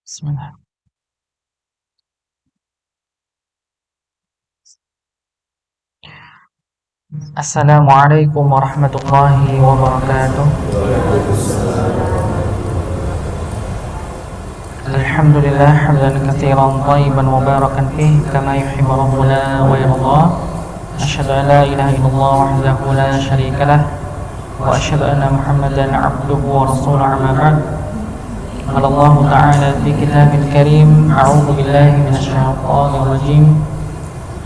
Bismillah. Assalamualaikum warahmatullahi wabarakatuh. Alhamdulillah hamdan katsiran thayyiban mubarakan fihi kama yuhibbu rabbuna wa yarda. Asyhadu an la ilaha illallah wahdahu la syarika lah wa asyhadu anna Muhammadan 'abduhu wa rasuluhu amma ba'd. Qala Allah ta'ala fi kitabil karim, a'udzu billahi minasy syaithanir rajim.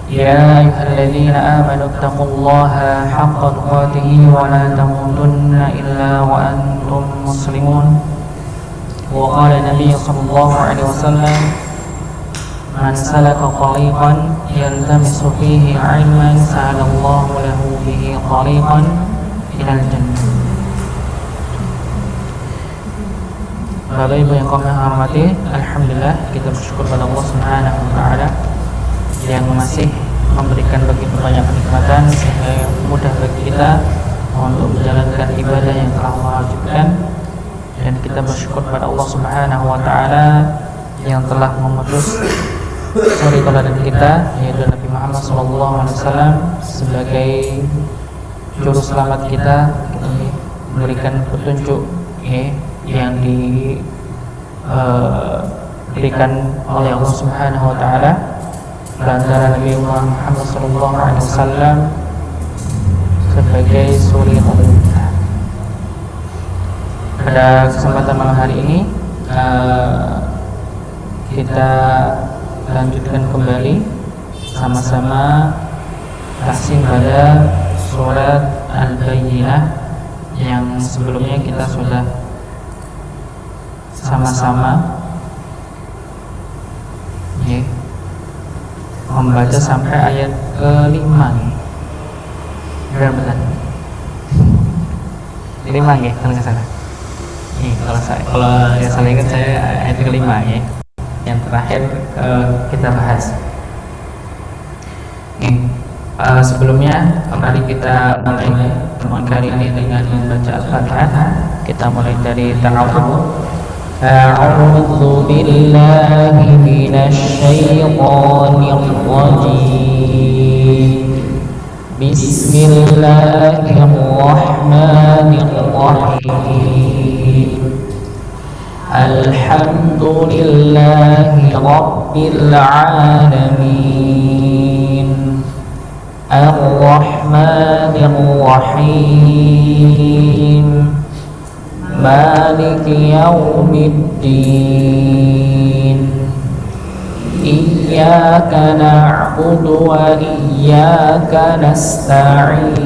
يا أيها الذين آمنوا اتقوا الله حق تقاته ولا تموتن إلا وأنتم مسلمون. وقال النبي صلى الله عليه وسلم من سلك طريقا يلتمس فيه علما سهل الله له به طريقا إلى الجنة. Bapak Ibu yang kami hormati, alhamdulillah kita bersyukur pada Allah Subhanahu wa taala yang masih memberikan begitu banyak kenikmatan sehingga mudah bagi kita untuk menjalankan ibadah yang telah Allah wajibkan, dan kita bersyukur pada Allah Subhanahu wa taala yang telah memutus suri tauladan kita, yaitu Nabi Muhammad SAW sebagai juru selamat kita, memberikan petunjuk yang diberikan oleh Allah Subhanahu wa taala berantara Nabi Muhammad SAW sebagai suri tauladan. Pada kesempatan malam hari ini kita lanjutkan kembali sama-sama tahsin pada surat Al-Bayyinah yang sebelumnya kita sudah sama-sama membaca sampai ayat ke-5 nih. Benar-benar 5 ya, kalau nggak salah. Kalau nggak salah ingat saya ayat ke-5 ya. Yang terakhir kita bahas. Sebelumnya mari kita mulai pertemuan kali ini dengan membaca Al-Fatihah. Kita mulai dari ta'awudz. أعوذ بالله من الشيطان الرجيم بسم الله الرحمن الرحيم الحمد لله رب العالمين الرحمن الرحيم مالك يوم الدين إياك نعبد وإياك نستعين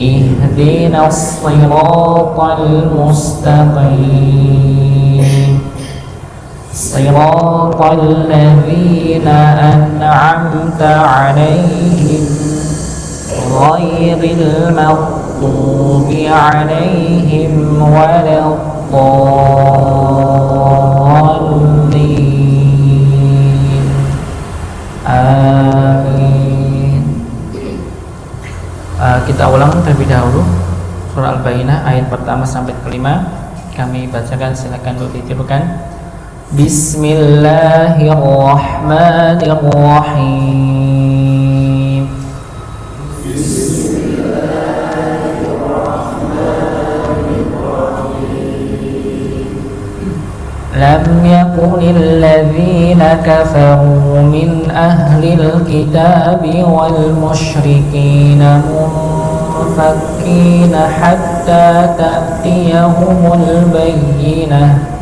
اهدنا الصراط المستقيم صراط الذين أنعمت عليهم غير المغضوب عليهم ولا الضالين آمين. Kita ulang terlebih dahulu surah Al-Bayyinah ayat pertama sampai kelima. Kami bacakan, silakan untuk ditirukan. Bismillahirrahmanirrahim. لم يكن الذين كفروا من أهل الكتاب والمشركين منفكين حتى تأتيهم البينة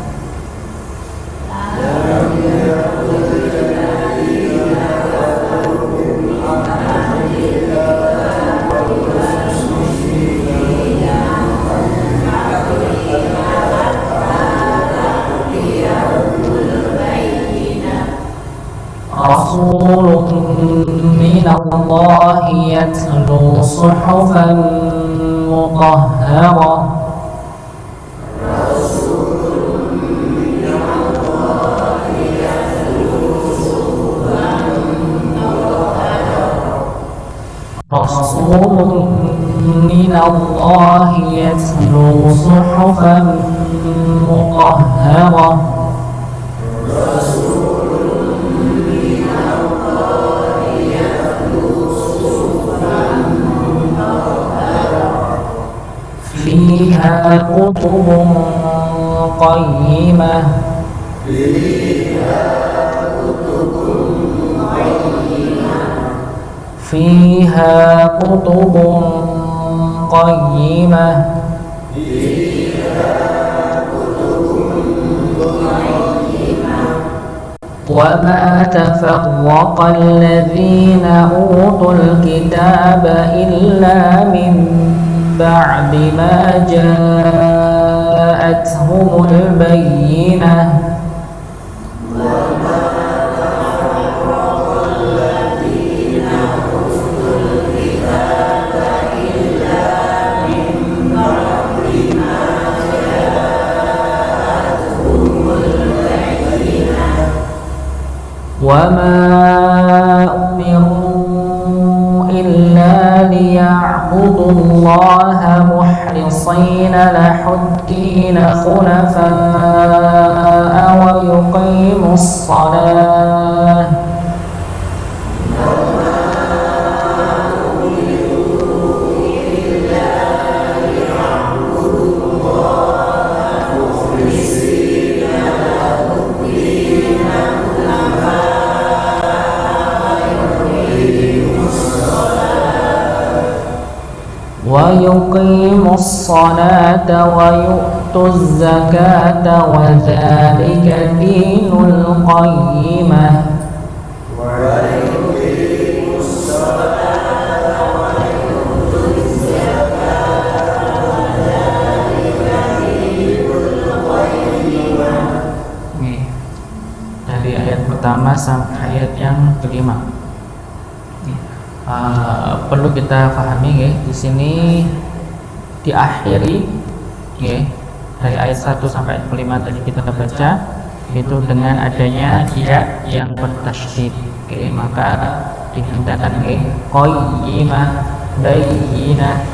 رسول من الله يتلو صحفا مطهرة رسول من الله يتلو صحفا مطهرة فيها كتب قيمة فيها كتب قيمة وما تفرق الذين أوتوا الكتاب إلا من بعد ما جاءتهم البينة وما أمروا إلا ليعبدوا الله مخلصين له الدين حنفاء ويقيموا الصلاة ويقيموا الصلاة ويؤتوا الزكاة وذلك دين القيمة dari ayat pertama sampai ayat yang kelima. Perlu kita pahami ya, di sini diakhiri ya, dari ayat 1 sampai ayat 5 tadi kita baca itu dengan adanya ya yang bertasydid, okay, maka dikatakan qayyimah bayyinah,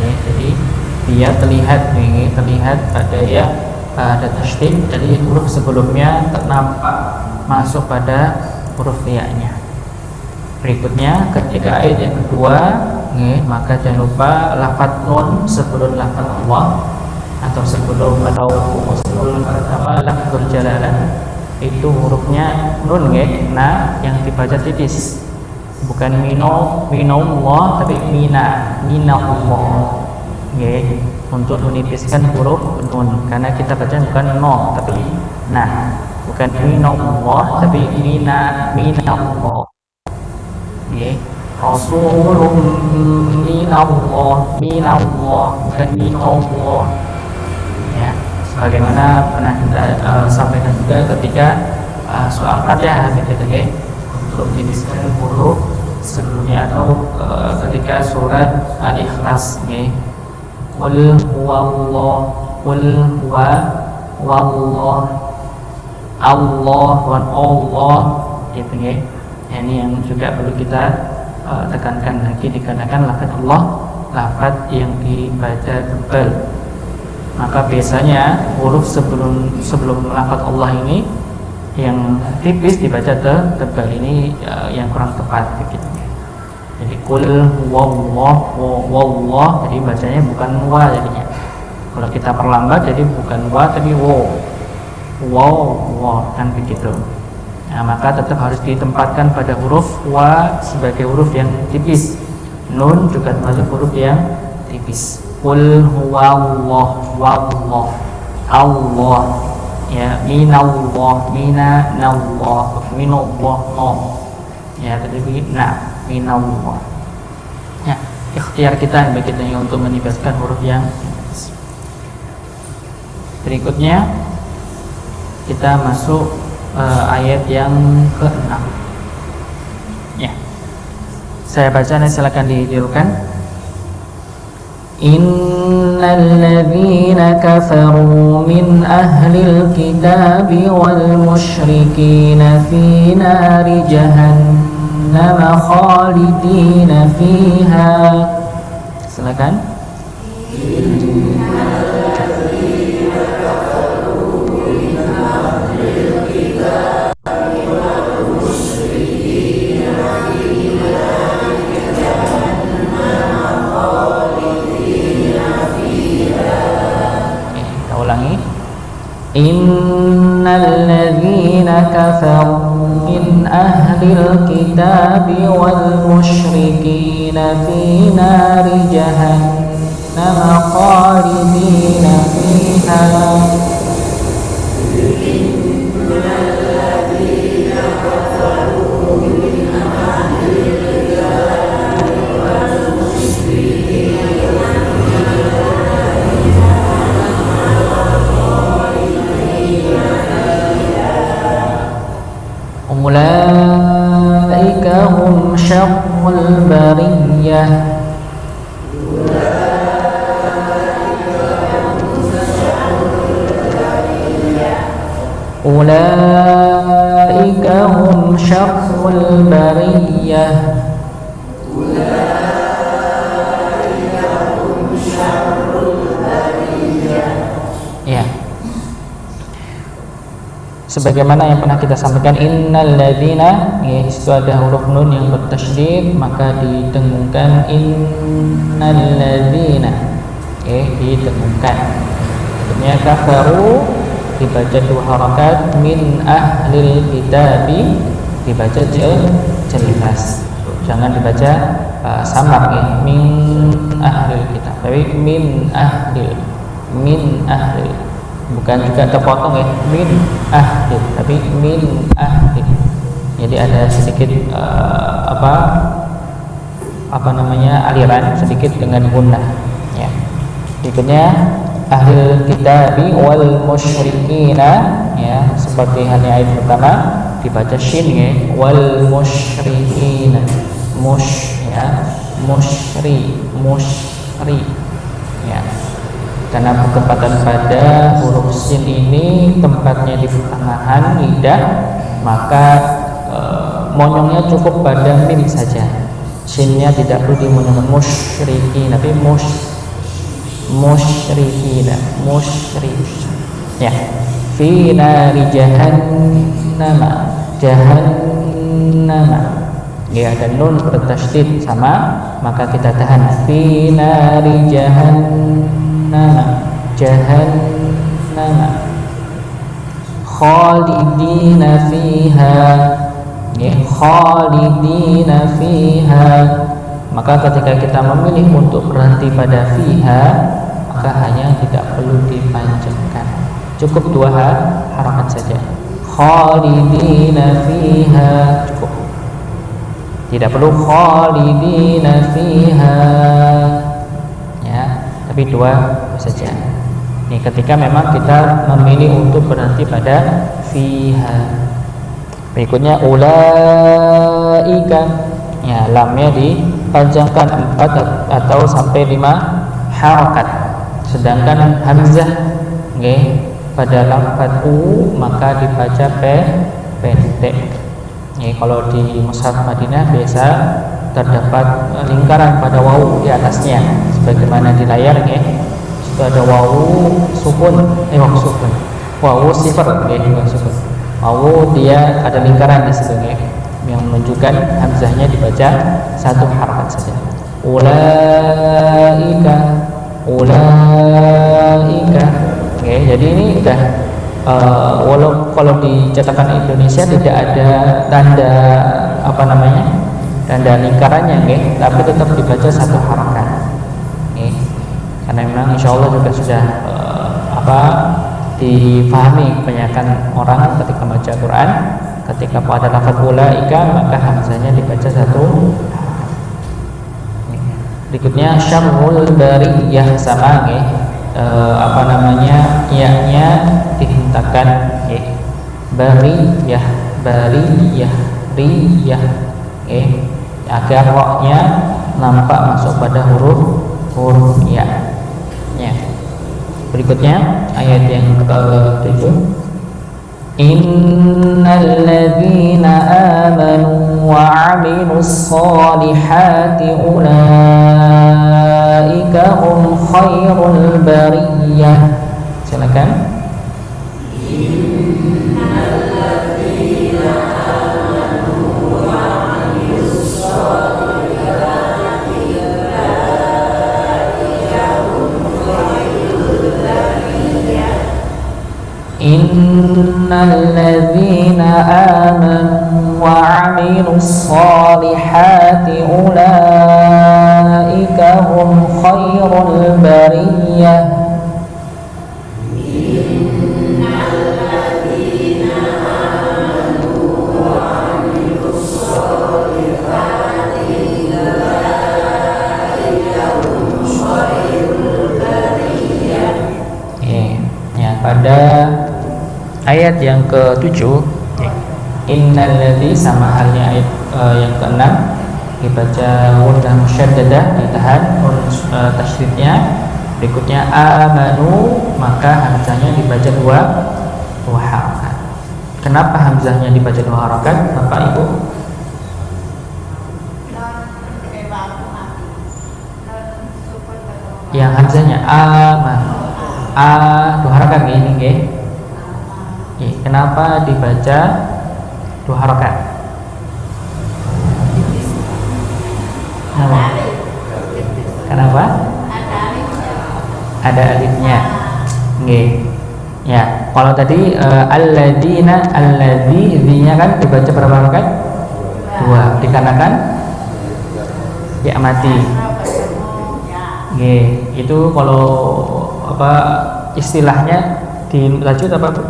okay, jadi dia terlihat pada ya ada tasydid, jadi huruf sebelumnya ternampak masuk pada huruf ya-nya. Berikutnya ketika ayat yang kedua maka jangan lupa lafaz nun sebelum lafaz Allah atau sebelum lafzul jalalah itu hurufnya nun nah yang dibaca titis, bukan minallah tapi minallah untuk menipiskan huruf nun, karena kita baca bukan no tapi nah, bukan minallah tapi minallah. Rasulun minallah bukan minallah ya, sebagaimana pernah kita sampaikan juga ketika soal Fatihah untuk jeniskan huruf sebelumnya atau ketika surat Al-Ikhlas qul huwallahu Allah gitu ya. Ini yang juga perlu kita tekankan lagi, dikarenakan lafaz Allah lafaz yang dibaca tebal, maka biasanya huruf sebelum lafaz Allah ini yang tipis dibaca tebal, ini yang kurang tepat begitu. Jadi qul huwallahu jadi bacanya bukan wa jadinya. Kalau kita perlambat jadi bukan wa tapi wa kan begitu. Nah, maka tetap harus ditempatkan pada huruf wa sebagai huruf yang tipis. Nun juga termasuk huruf yang tipis. Qul huwallahu Allah ya, minallah ya, tadi minallah ya, ikhtiar kita begitu untuk menipaskan huruf yang tipis. Berikutnya kita masuk ayat yang ke-6 ya. Saya baca, silakan ditirukan. Innal ladzina kafaru min ahlil kitabi wal musyrikin fi nari jahannam khalidina fiha. silakan. Kita ulangi. Innal ladzina kafaru min ahlil kitabi wal musyrikina fi nari jahannam khalidina fiha. Ulaika hum syarrul bariyah. Ulaika hum syarrul bariyah. Ya. Sebagaimana yang pernah kita sampaikan, innal ladzina, ya, itu ada huruf nun yang bertasydid, maka didengungkan innal ladzina, didengungkan. Artinya kafaru dibaca 2 harakat, min ahlil kitabi dibaca jelas, jangan dibaca samar, ya, min ahlil kitab, tapi min ahlil, bukan juga terpotong, ya, min ahdin, tapi min ahdin. Jadi ada sedikit aliran sedikit dengan gunnah, ya. Berikutnya ahlul kitabi wal musyrikina, ya, seperti halnya ayat pertama dibaca shin, ya, wal musyrikina, ya, musyri, ya. Karena ketepatan pada huruf sin ini tempatnya di pertengahan lidah, maka monyongnya cukup pada mim saja. Sinnya tidak perlu dimonyongkan musyrikin, tapi musyrikina, ya. Fi nari jahannam, ya, ada nun bertasydid sama, maka kita tahan fi nari jahannam khalidina fiha, ya, khalidina fiha. Maka ketika kita memilih untuk berhenti pada fiha, maka hanya tidak perlu dipanjangkan, cukup 2 harakat saja, khalidina fiha, cukup, tidak perlu khalidina fiha, ya, tapi 2 saja. Ini ketika memang kita memilih untuk berhenti pada fiha. Berikutnya ulaika, ya, lamnya dipanjangkan 4 atau sampai 5 harakat. Sedangkan hamzah, pada lafaz u maka dibaca pendek. Kalau di mushaf Madinah biasa terdapat lingkaran pada wawu di atasnya, sebagaimana di layar, itu ada wawu sukun, wawu sifar, sukun. Wawu dia ada lingkaran di situ, yang menunjukkan hamzahnya dibaca 1 harakat saja. Ulaika, jadi ini udah kalau di cetakan Indonesia tidak ada tanda tanda lingkarannya, tapi tetap dibaca 1 harakat, karena memang insya Allah juga sudah difahami kebanyakan orang ketika baca Quran, ketika pada lafaz ulaika maka hamzahnya dibaca 1 harakat. Berikutnya syarrul bariyah, sama, ya-nya dihentakan, bariyah, riyah, agar roknya nampak masuk pada huruf ya. Berikutnya ayat yang ke-7, innal ladzina amanu wa 'amilus solihati ulaika hum khairul bariyah. Silakan. Innal ladzina amanu wa 'amilus solihati ulaika hum khairul bariyah. Pada ayat yang ke-7, innalladzi, sama halnya ayat yang ke-6 dibaca ghunah musyaddadah, ditahan tasydidnya. Berikutnya amanu, maka hamzahnya dibaca dua harakat. Kenapa hamzahnya dibaca dua harakat, Bapak Ibu? Yang hamzahnya amanu, dua harakat ini, nggih. Kenapa dibaca dua harakat? Kenapa? Ada alifnya. Nggih. Ya, kalau tadi alladzina, alladzi-nya kan dibaca berapa harakat? Dua, dikarenakan ya mati. Nggih, itu kalau apa istilahnya di lanjut apa, Bu?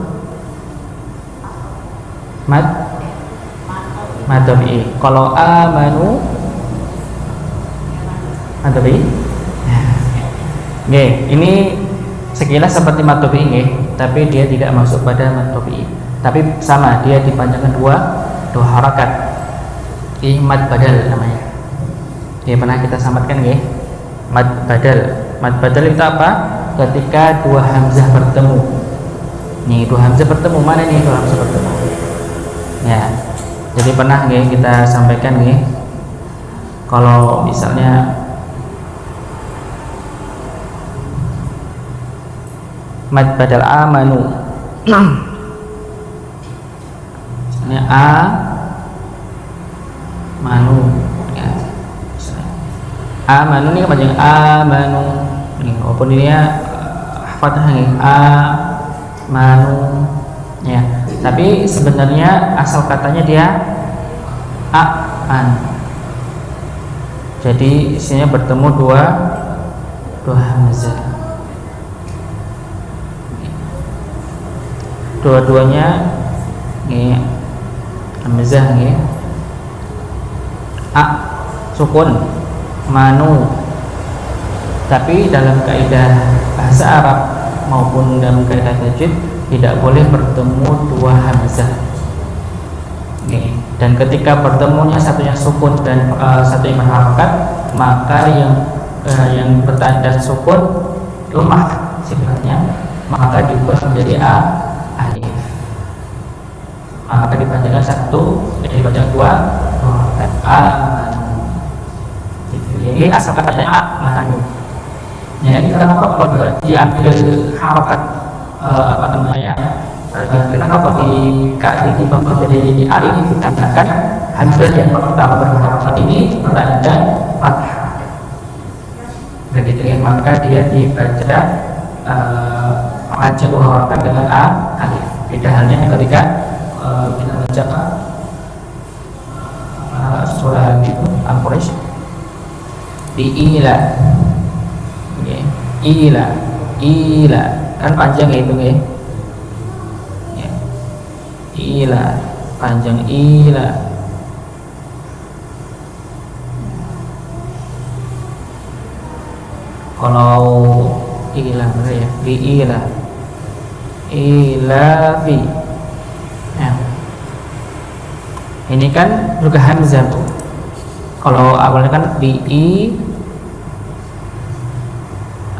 Mad tabi'i. Kalau amanu mad tabi'i. Nggih, ini sekilas seperti mad tabi'i nggih, tapi dia tidak masuk pada mad tabi'i. Tapi sama, dia dipanjangkan dua harakat. Ini mad badal namanya. Dia pernah kita samatkan nggih. Mad badal. Mad badal itu apa? Ketika dua hamzah bertemu. Nih, dua hamzah bertemu, mana nih dua hamzah bertemu? Ya. Jadi pernah nggih kita sampaikan nggih, kalau misalnya mad badal amanu. Misalnya manu ya. Amanu ini kepanjangan amanu. Nih, walaupun ini fathah nih, amanu ya, tapi sebenarnya asal katanya dia an. Jadi isinya bertemu dua hamzah. Dua-duanya nih hamzah nih. Sukun, manu. Tapi dalam kaidah bahasa Arab maupun dalam kaidah tajwid tidak boleh bertemu dua hamzah. Dan ketika bertemunya satunya sukun dan satunya berharakat, maka yang bertanda sukun lemah sifatnya, maka diubah menjadi alif. Maka dipanjangkan satu, dipanjang dua Jadi asal katanya amanu. Ya, ini kenapa kalau diambil harakat apa namanya? Kenapa di bawah jadi alif dikatakan hamzah yang pertama berharakat ini bertanda fathah. Begitu ya, maka dia dibaca baca harakat dengan alif. Beda halnya ketika kita baca surah itu Al-Quraish diila, ila kan panjang itu ya, ila panjang ila. Kalau ila ya, diila, ilafi. Nah, ini kan juga hamzah tuh. Kalau awalnya kan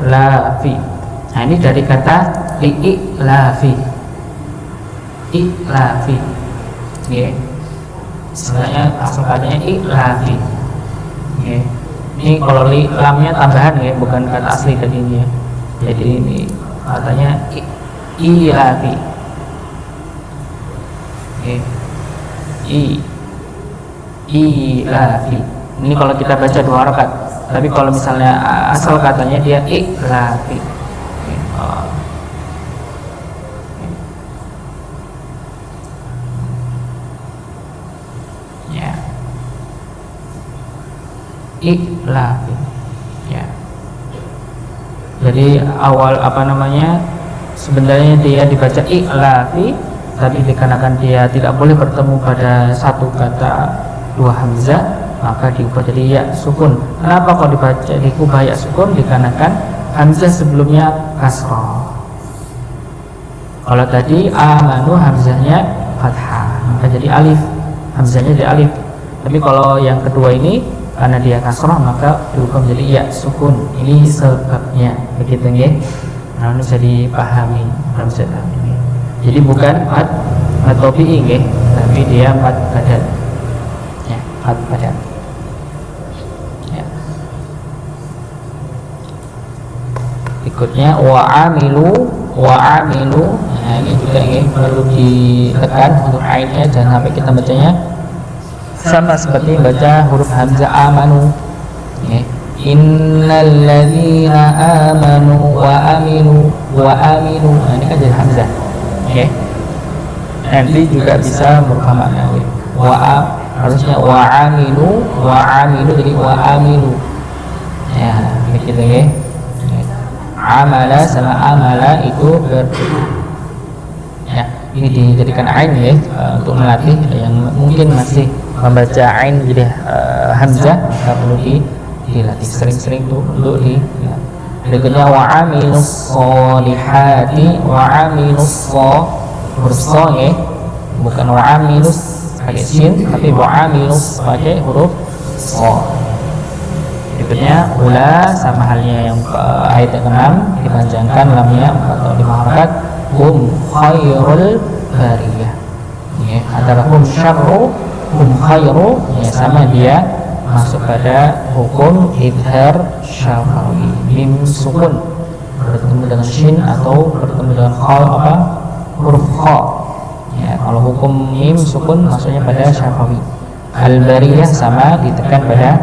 lafi. Nah, ini dari kata lafi. Ilafi. Ya. Sebenarnya asal katanya ilafi. Ya. Ini kalau lamnya tambahan ya, bukan kata asli tadi ini ya. Jadi ini katanya ilafi. Oke. Ilafi. Ini kalau kita baca 2 harakat. Tapi kalau misalnya asal katanya dia ilafi. Ya. Ilafi. Ya. Jadi awal sebenarnya dia dibaca ilafi, tapi dikarenakan dia tidak boleh bertemu pada satu kata 2 hamzah, maka diubah jadi ya sukun. Kenapa kalau diubah ya sukun? Dikarenakan hamzah sebelumnya kasrah. Kalau tadi amanu hamzahnya fathah, maka jadi alif, hamzahnya jadi alif. Tapi kalau yang kedua ini karena dia kasrah, maka diubah menjadi ya sukun. Ini sebabnya, begitu ya. Nah, ini bisa dipahami. Jadi bukan mad tabi'i nggih, tapi dia mad badan. Ya, mad badan. Ya. Berikutnya wa'amilu. Nah, ini juga nggih perlu ditekan untuk ainnya, jangan sampai kita bacanya sama seperti baca huruf hamzah amanu. Ya. Innal ladzina amanu wa aminu. Nah, ini kan jadi hamzah. Oke. Nanti juga bisa merubah makna. Harusnya wa aminu jadi wa aminu. Ya, begitu ya. Amala sama amala itu ya, ini dijadikan ain ya, untuk melatih yang mungkin masih membaca ain jadi hamzah, perlu dilatih sering-sering tuh untuk ya. Berikutnya wa'amilus solihati, wa'amilus huruf so ya, bukan wa'amilus pakai shin, tapi wa'amilus pakai huruf so. Berikutnya ula, sama halnya yang ayat yang 6, dipanjangkan lamnya 4 atau 5 harakat. Hum khairul bariyah ya, antara hum syarru hum khairu ya, sama dia masuk pada hukum idhar syafawi, mim sukun bertemu dengan shin atau bertemu dengan huruf kha ya. Kalau hukum mim sukun maksudnya pada syafawi. Al-bariyah sama ditekan pada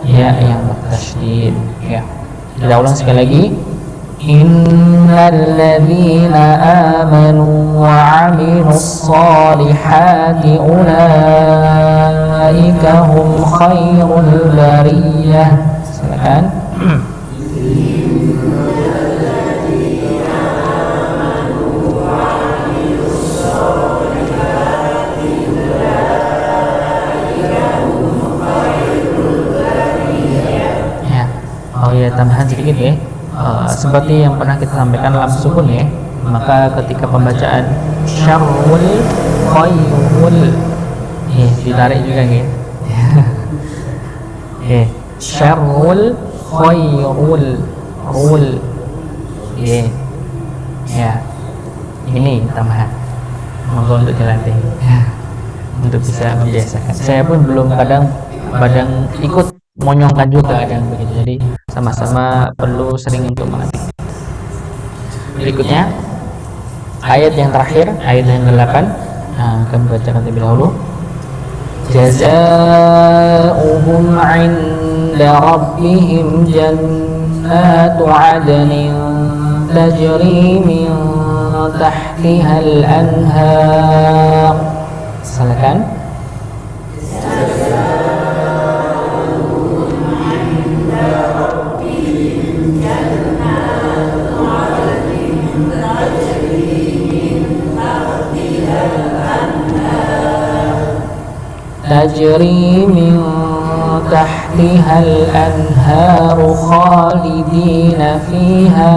ya yang bertasydid ya. Kita ulang sekali lagi. Innal ladzina amanu wa 'amilus solihati ulaika hum khairul bariyah. Silakan. Ya. Oh ya, tambahan sedikit ya. Seperti yang pernah kita sampaikan lam sukun ya, maka ketika pembacaan syarrul khairul ditarik juga ya. Syarrul khairul rul ya, ini tambahan monggo untuk dilatih untuk bisa membiasakan. Saya pun belum kadang ikut monyongkan juga kadang begitu, jadi sama-sama perlu sering untuk melatih. Berikutnya ayat yang terakhir, ayat yang ke-8. Nah, kami bacakan terlebih dahulu. Jazaohum 'inda rabbihim jannatu 'adnin tajri min tahtiha al-anhar. Silakan. تجري من تحتها الأنهار خالدين فيها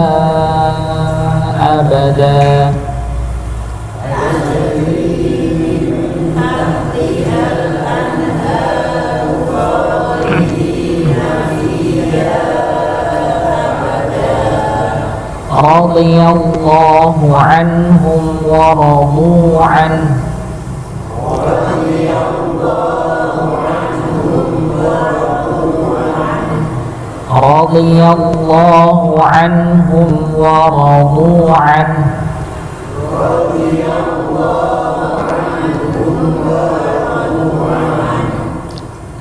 أبدا. رضي الله عنهم ورضوا عنه radhiyallahu anhum wa radu an.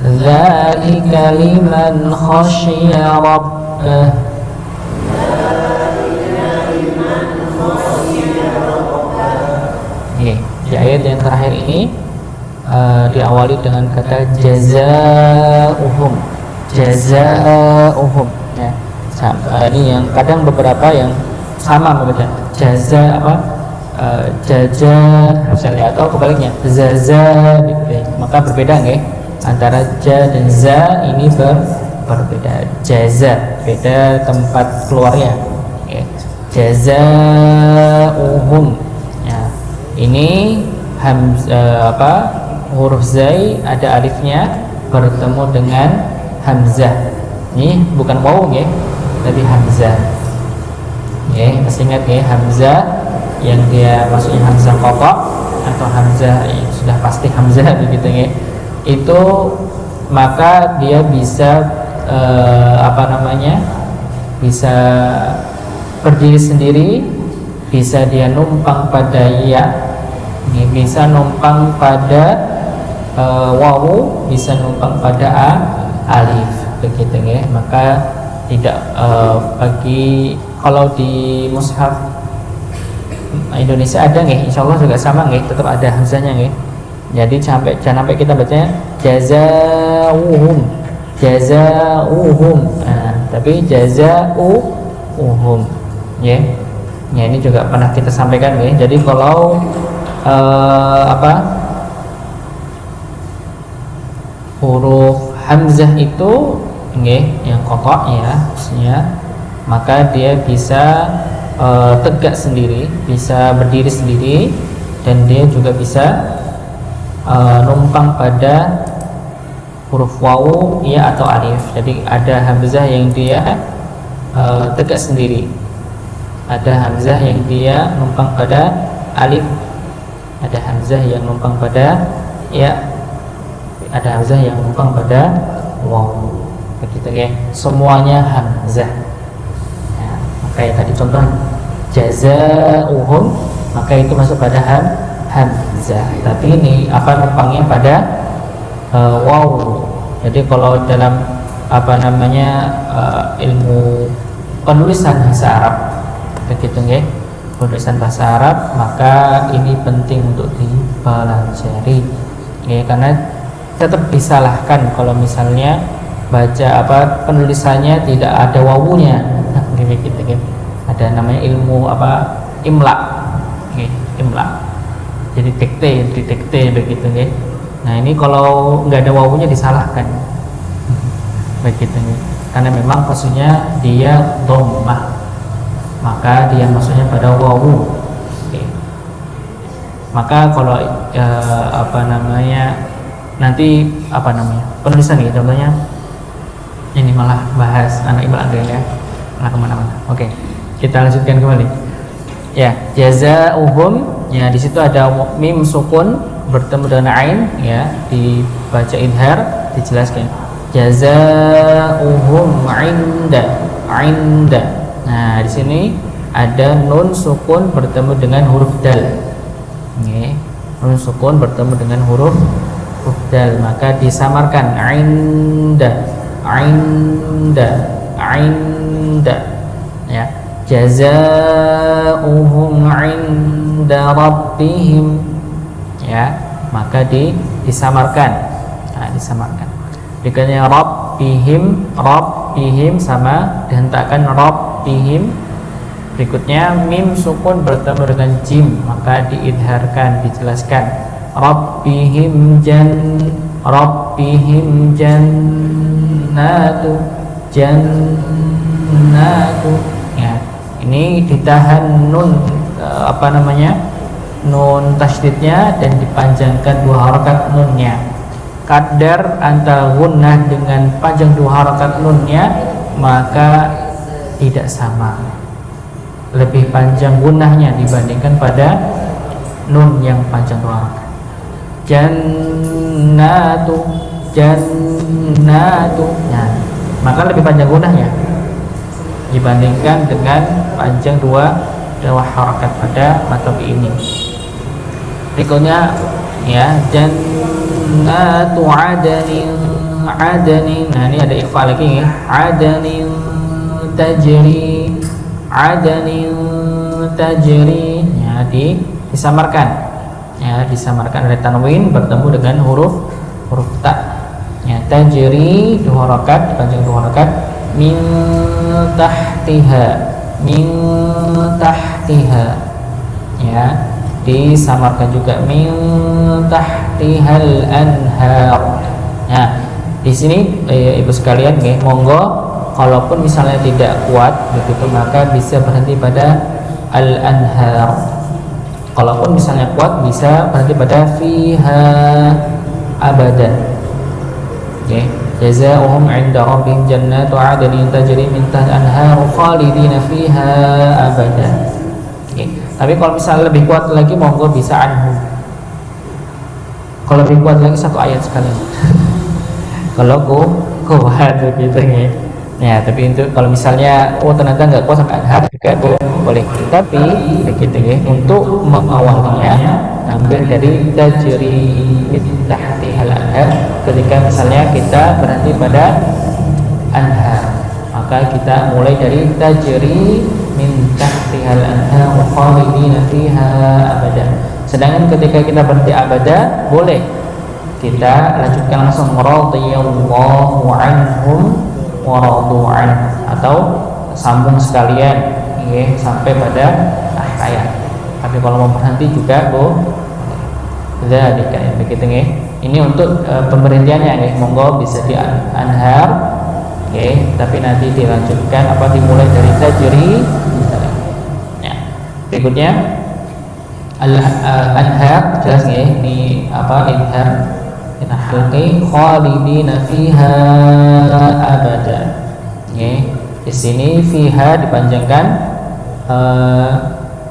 Dzalika liman khasyiya rabbah. Di ayat yang terakhir ini diawali dengan kata jazaa'uhum, jazaa'uhum ya. Ini yang kadang beberapa yang sama begitu. Jaza apa? Jaza misalnya, atau kebaliknya zaza gitu ya. Maka berbeda nggih antara ja dan za, ini berbeda. Jaza beda tempat keluarnya ya. Jazaa'uhum ya. Ini huruf zai ada alifnya bertemu dengan hamzah. Ini bukan wawu ya, tapi hamzah. Ya, masih ingat ya, hamzah yang dia maksudnya hamzah qata atau hamzah yang sudah pasti hamzah begitu ya. Itu maka dia bisa bisa berdiri sendiri, bisa dia numpang pada ya, bisa numpang pada wawu, bisa numpang pada alif begitu ya. Maka tidak bagi kalau di mushaf Indonesia ada nggih, insyaallah juga sama nggih, tetap ada hamzahnya nggih. Jadi jangan sampai kita bacanya jazaa'uhum, jazaa'uhum. Tapi jazaa'uhum ya. Ya, ini juga pernah kita sampaikan ya. Jadi kalau huruf hamzah itu yang qata ya, maksudnya, maka dia bisa tegak sendiri, bisa berdiri sendiri, dan dia juga bisa numpang pada huruf wawu ya atau alif. Jadi ada hamzah yang dia tegak sendiri, ada hamzah yang dia numpang pada alif, ada hamzah yang numpang pada ya, ada hamzah yang numpang pada wawu begitu ya. Semuanya hamzah ya. Maka ya tadi contoh jazaa'uhum, maka itu masuk pada hamzah. Tapi ini numpangnya pada wawu. Jadi kalau dalam ilmu penulisan bahasa Arab begitu ya, penulisan bahasa Arab, maka ini penting untuk dipelajari ya, karena tetap disalahkan kalau misalnya baca penulisannya tidak ada wawunya gitu ya. Ada namanya ilmu imla ya, imla. Jadi dikte begitu ya. Nah, ini kalau nggak ada wawunya disalahkan begitu ya. Karena memang maksudnya dia dhammah, maka dia maksudnya pada wawu. Oke. Maka kalau nanti penulisan gitu, contohnya ini malah bahas anak imla ya, malah kemana-mana. Oke, kita lanjutkan kembali ya. Jazaa'uhum ya, di situ ada mim sukun bertemu dengan ain ya, dibaca idhar, dijelaskan jazaa'uhum inda. Nah, di sini ada nun sukun bertemu dengan huruf dal. Nggih. Nun sukun bertemu dengan huruf dal, maka disamarkan inda ya. Jazaa'uhum inda rabbihim ya, maka disamarkan. Nah, disamarkan. Dikatanya rabbihim sama dihentakkan rabbihim. Berikutnya mim sukun bertemu dengan jim, maka diidharkan, dijelaskan rabbihim jannatu ya. Ini ditahan nun nun tasydidnya dan dipanjangkan 2 harakat nunnya. Kadar antara gunnah dengan panjang 2 harakat nunnya maka tidak sama. Lebih panjang gunnahnya dibandingkan pada nun yang panjang 2 harakat. Jannatu. Nah, maka lebih panjang gunanya dibandingkan dengan panjang dua harakat pada matobi ini. Berikutnya ya, jannatu adnin. Nah ini ada ikhfa lagi ya, adnin tajri ya, disamarkan ya, disamarkan ada tanwin bertemu dengan huruf ta ya, tajri dua harakat, panjang dua harakat, min tahtiha ya, disamarkan juga min tahtihal anhar. Nah di sini ibu sekalian nih, monggo kalaupun misalnya tidak kuat begitu maka bisa berhenti pada al anhar. Kalaupun misalnya kuat bisa berhenti pada fiha abadan. Oke, jazaohum 'inda rabbihim jannatu 'adnin tajri min tahtiha anhar khalidina fiha abadan. Oke, tapi kalau misalnya lebih kuat lagi monggo bisa anhum. Kalau lebih kuat lagi satu ayat sekali. Kalau kuat begitu ya. Ya, tapi itu kalau misalnya ternyata nggak kuat sampai anhar juga boleh. Tapi begitu ya, untuk mengawalnya ambil dari tajri min tahtihal anhar. Ketika misalnya kita berhenti pada anhar, maka kita mulai dari tajri min tahtihal anhar khalidina fiha abada. Sedangkan ketika kita berhenti abada boleh kita lanjutkan langsung radhiyallahu anhum wa radu an, atau sambung sekalian ya, sampai pada ayat. Tapi kalau mau berhenti juga dzalika ya, begitu ya. Ini untuk pemberhentiannya ya, monggo bisa di anhar oke, tapi nanti dilanjutkan dimulai dari tajri ya. Berikutnya anhar jelas ya, ini idhar kita halqi khalidina fiha abada ya. Di sini fiha dipanjangkan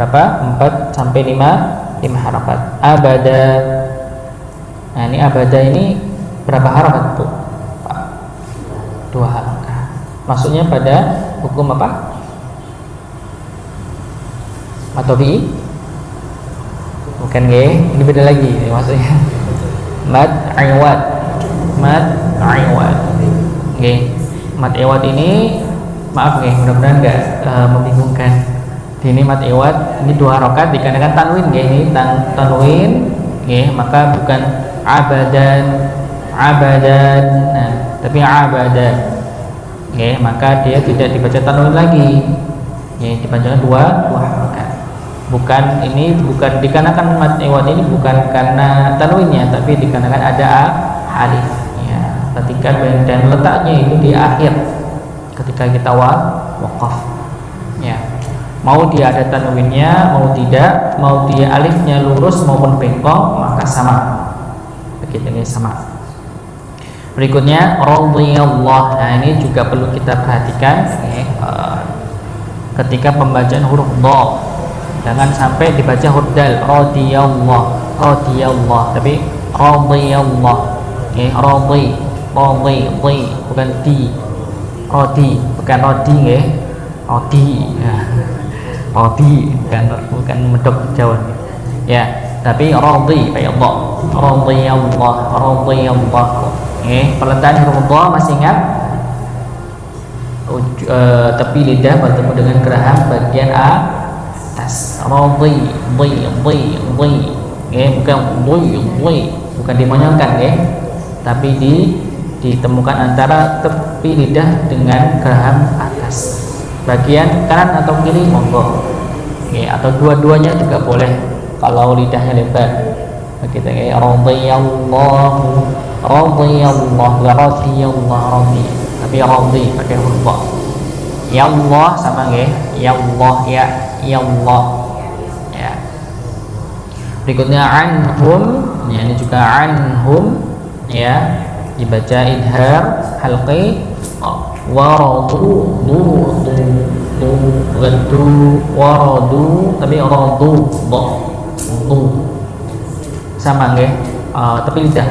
berapa? 4 sampai 5 harakat. Abada. Nah, ini abada ini berapa harakat, Bu? 2 harakat. Maksudnya pada hukum apa? Matobi? Bukan nggih, ini beda lagi maksudnya. Mad iwad. Nggih. Mad iwad ini maaf nggih, mudah-mudahan enggak membingungkan. Ini mad iwad, ini 2 harakat dikarenakan tanwin nggih, ini tanwin nggih, maka bukan abadan. Nah, tapi abadan. Nggih, maka dia tidak dibaca tanwin lagi. Nggih, dibaca 2 harakat. Bukan dikarenakan mad iwad ini bukan karena tanwinnya, tapi dikarenakan ada alif ya, ketika dan letaknya itu di akhir ketika kita waqaf ya, mau dia ada tanwinnya mau tidak, mau dia alifnya lurus maupun bengkok maka sama, begitu ya, sama. Berikutnya radhiyallah. Nah ini juga perlu kita perhatikan ya, ketika pembacaan huruf dha jangan sampai dibaca huruf dal radhiyallah, tapi radhiyallah ya, radhi bukan di rodi, bukan rodi ya, rodi ya. Rodi bukan medok Jawa ya, tapi radhi kayak dha, radhiyallah pelentaan huruf dha masih ingat tepi lidah bertemu dengan geraham bagian atas, radhi bukan dimonyongkan ya, tapi ditemukan antara tepi lidah dengan geraham atas, bagian kanan atau kiri monggo ya, atau dua-duanya juga boleh kalau lidahnya lebar begitu ya. Radhiyallahu tapi radhi pakai huruf dha. Ya Allah sama nggih, ya Allah ya Allah ya. Berikutnya anhum ya, ini juga anhum ya, dibaca idhar halqi waradu waradu tapi radu sama nggih, tapi lidah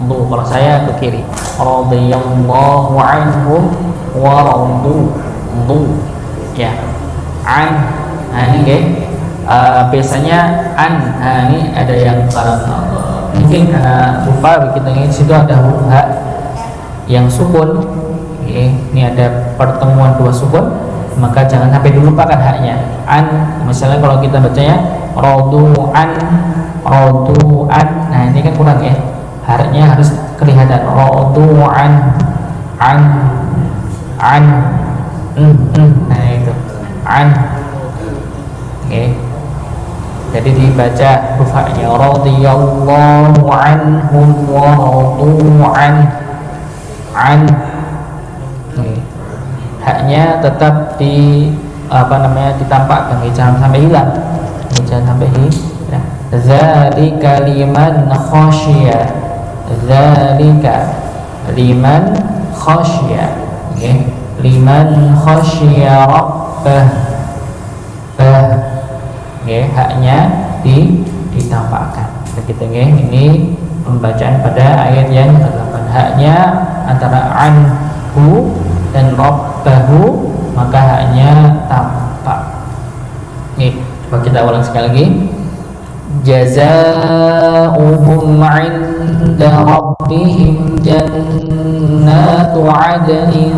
Du. Kalau saya ke kiri. Radhiyallahu anhum wa radu. Du. Ya. An. Nah ini okay. Biasanya an. Nah ini ada yang mungkin karena lupa kita ingin situ ada huruf ha yang sukun. Okay. Ini ada pertemuan dua sukun, maka jangan sampai dilupakan haknya. An. Misalnya kalau kita bacanya radu'an, radu'an. Nah ini kan kurang ya. Haknya harus kelihatan. Radu'an, an, an, nah itu an. Oke. Jadi dibaca huruf haknya. Radhiyallahu anhum wa radu'an, an. Haknya tetap ditampakkan, jangan sampai hilang, jangan sampai hilang. Dzalika liman khasyiya, dzalika liman khasyiya, okay. Liman khasyiya rabbah, okay. Haknya ditampakkan. Begitu, okay. Ini pembacaan pada ayat yang ke-8. Haknya antara anhu dan rabbahu, maka haknya tampak. Nih, coba kita ulang sekali lagi. Jazaa'uhum 'inda rabbihim jannatu 'adnin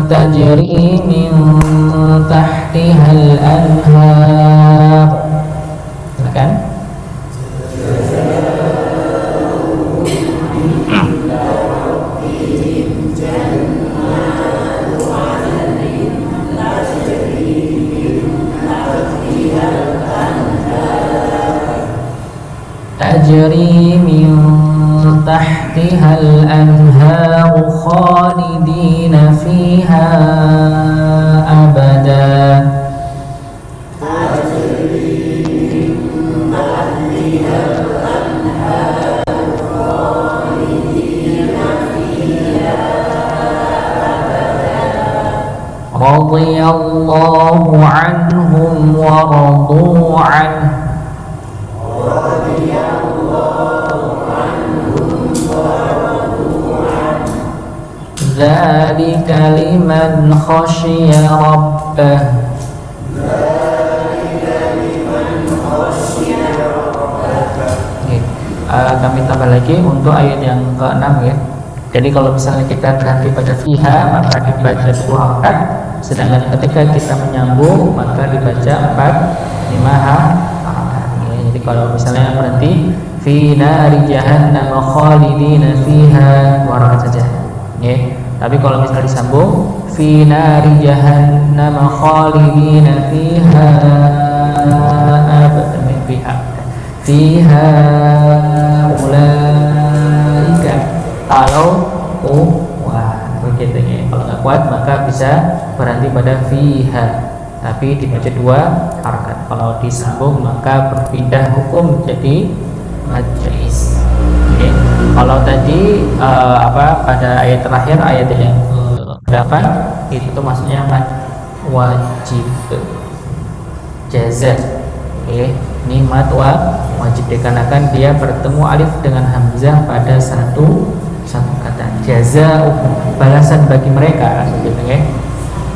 tajri min tahtihal anhar. Silakan. Tajri min tahtihal anhar khalidina fiha abada. Radhiyallahu anhum wa radu anhu. Dzalika liman khasyiya rabbah. Kami tambah lagi untuk ayat yang ke-6 ya. Jadi kalau misalnya kita berhenti pada fiha, maka dibaca 2 rakaat. Sedangkan ketika kita menyambung, maka dibaca 4-5 rakaat. Jadi kalau misalnya berhenti fi nari jahannam khalidina fiha 2 rakaat saja. Tapi kalau misalnya disambung fi nari jahannam khalidina fiha abadan fiha ulaika. Kalau begitu ya. Kalau nggak kuat maka bisa berhenti pada fiha, tapi dibaca 2 harakat. Kalau disambung maka berpindah hukum jadi majlis. Okay. Kalau tadi pada ayat terakhir, ayat yang ke-8 itu maksudnya wajib jaza. Okay. Ini mad wajib dikarenakan dia bertemu alif dengan hamzah pada satu kata. Jaza balasan bagi mereka, okay.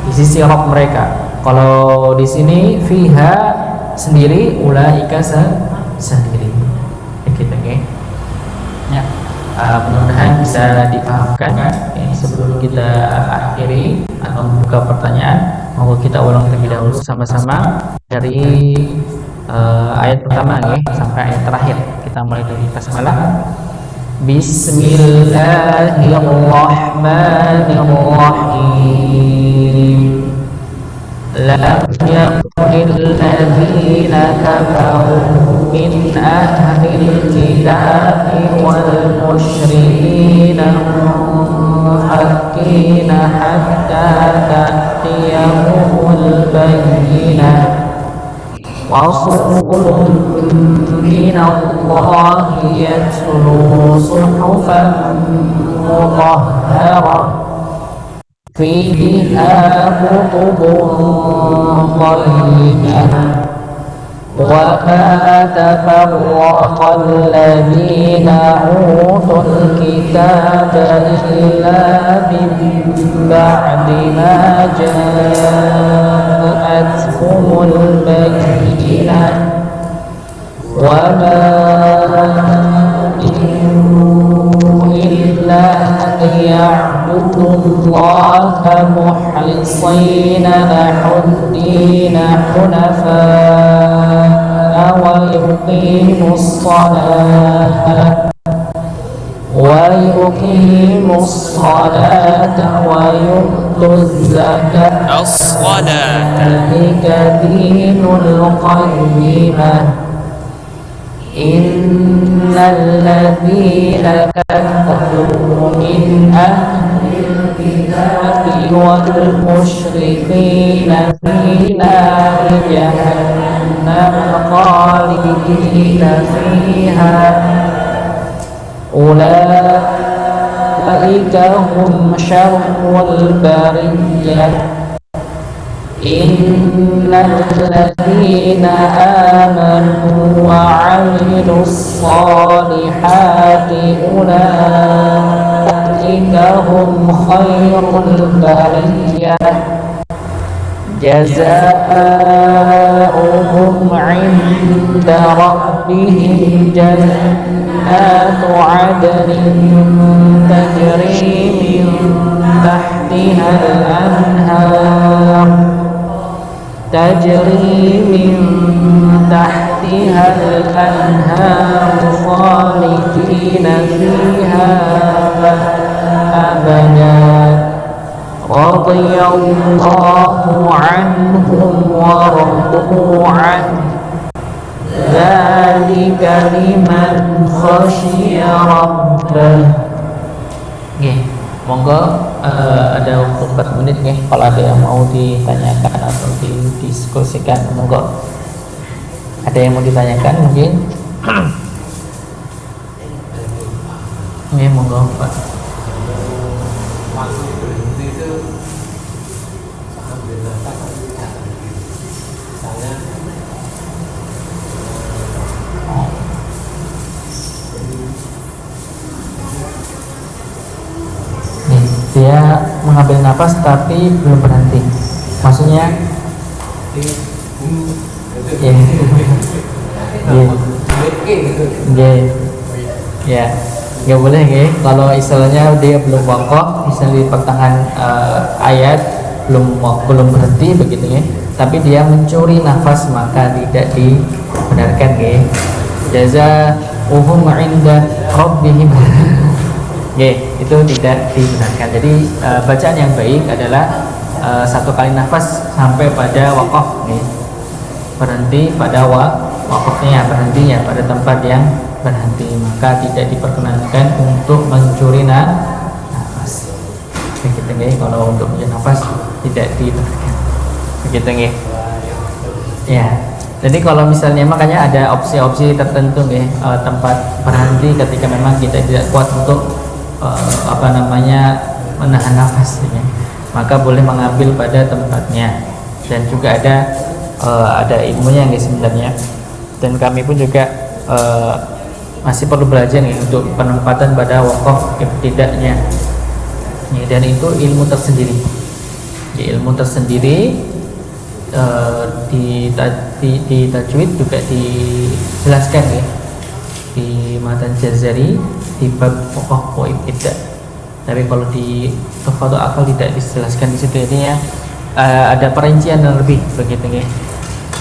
Di sisi rob mereka. Kalau di sini fiha sendiri, ulaika sendiri. Begitu, okay. Ya, mudah-mudahan bisa dipahamkan. Sebelum kita akhiri atau membuka pertanyaan, mau kita ulang terlebih dahulu sama-sama dari ayat pertama sampai ayat terakhir. Kita mulai dari basmalah. Bismillahirrahmanirrahim. Lam yakul ladzina kafaru min ahlil kitabi wal musyrikin muhakkina hatta ta'tiyahumul bayyinah. Rasulun minallahi yatlu suhufan mutahharah fiha kutubun qayyimah wa تفرق الذين أوتوا الكتاب إلا من بعد ما جاءتهم البينة وما أمروا إلا أن يعبدوا الله مخلصين له الدين حنفاء ويقيموا الصلاة ويؤتوا الزكاة ذلك دين القيمة إن الذين كفروا من أهل الكتاب والمشركين في نار جهنم خالدين فيها أولئك هم شر البرية إن الذين آمنوا وعملوا الصالحات أولئك هم خير البرية جزاؤهم عند ربهم جنات عدن تجري من تحتها الأنهار خالدين فيها أبدا رضي الله عنهم ورضوا عنه ذلك لمن خشي ربه. Monggo ada waktu 4 menit nih kalau ada yang mau ditanyakan atau didiskusikan, monggo. Ada yang mau ditanyakan mungkin? Monggo Pak. Dia mengambil nafas tapi belum berhenti. Maksudnya ya nggak boleh kalau istilahnya dia belum wakaf, misalnya di pertengahan ayat belum berhenti begitu tapi dia mencuri nafas maka tidak dibenarkan jazaa'uhum 'inda rabbihim. Itu tidak dibenarkan. Jadi bacaan yang baik adalah satu kali nafas sampai pada wakaf, berhenti pada wakafnya, berhentinya pada tempat yang berhenti, maka tidak diperkenankan untuk mencuri nafas. Begitu kalau untuk mencuri nafas tidak dibenarkan. Begitu ya. Jadi kalau misalnya makanya ada opsi-opsi tertentu tempat berhenti ketika memang kita tidak kuat untuk menahan nafas maka boleh mengambil pada tempatnya, dan juga ada ilmunya sebenarnya, dan kami pun juga masih perlu belajar untuk penempatan pada wakaf ibtida'nya dan itu ilmu tersendiri di tajwid juga dijelaskan di matan Jazari di bab wakaf wa ibtida'. Tapi kalau di Tuhfatul Akal tidak dijelaskan di situ, ini ada perincian yang lebih begitu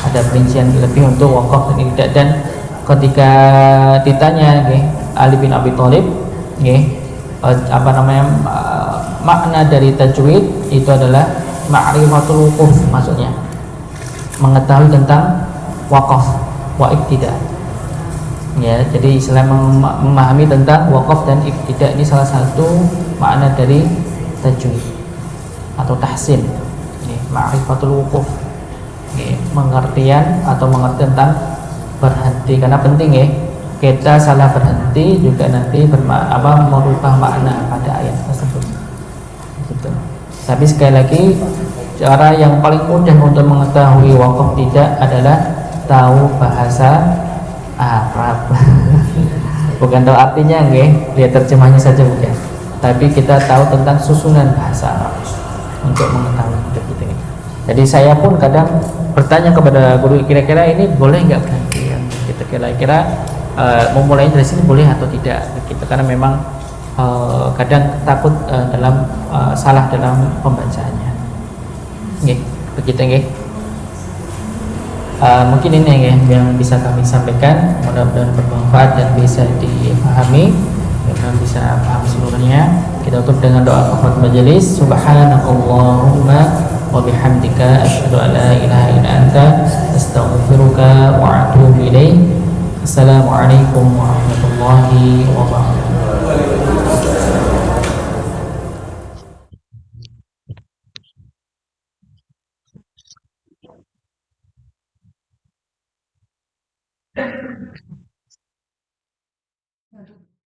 ada perincian lebih untuk wakaf dan ibtida'. Dan ketika ditanya Ali bin Abi Thalib makna dari tajwid itu adalah ma'rifatul wuquf, maksudnya mengetahui tentang wakaf wa ibtida'. Jadi Islam memahami tentang wakaf dan ibtida' ini salah satu makna dari tajwid atau tahsin, ma'rifatul wuquf, mengerti tentang berhenti, karena penting kita salah berhenti juga nanti merubah makna pada ayat tersebut gitu. Tapi sekali lagi, cara yang paling mudah untuk mengetahui wakaf tidak adalah tahu bahasa Arab. Bukan tahu artinya nggih, lihat terjemahnya saja bukan. Tapi kita tahu tentang susunan bahasa Arab untuk mengetahui begitu. Jadi saya pun kadang bertanya kepada guru, kira-kira ini boleh nggak berhenti ya? Gitu, kira-kira memulai dari sini boleh atau tidak? Gitu, karena memang kadang takut dalam salah dalam pembacaannya. Nggih, begitu nggih. Mungkin ini yang bisa kami sampaikan, mudah-mudahan bermanfaat dan bisa dipahami, mudah-mudahan bisa paham seluruhnya. Kita tutup dengan doa kafaratul majelis. Subhanakallahumma wa bihamdika asyhadu an la ilaha illa anta astaghfiruka wa atubu ilaik. Assalamualaikum warahmatullahi wabarakatuh.